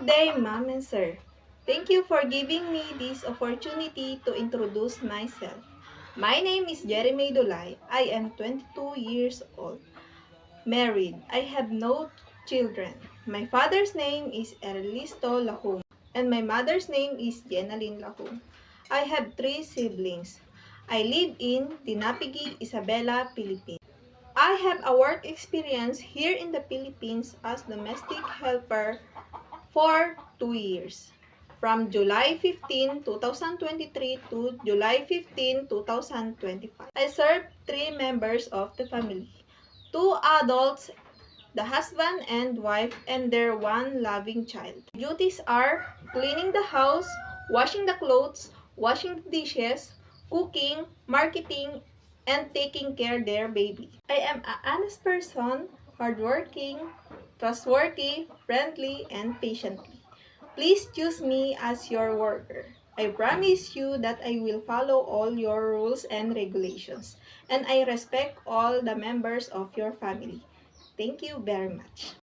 Good day, Ma'am and Sir. Thank you for giving me this opportunity to introduce myself. My name is Jeremy Dulay. I am 22 years old, married. I have no children. My father's name is Ernesto Lahum, and my mother's name is Jenalyn Lahum. I have 3 siblings. I live in Dinapigi, Isabela, Philippines. I have a work experience here in the Philippines as domestic helper for 2 years, from July 15, 2023 to July 15, 2025. I serve 3 members of the family, 2 adults, the husband and wife, and their one loving child. Duties are cleaning the house, washing the clothes, washing the dishes, cooking, marketing, and taking care their baby. I am an honest person, hardworking, trustworthy, friendly, and patiently. Please choose me as your worker. I promise you that I will follow all your rules and regulations, and I respect all the members of your family. Thank you very much.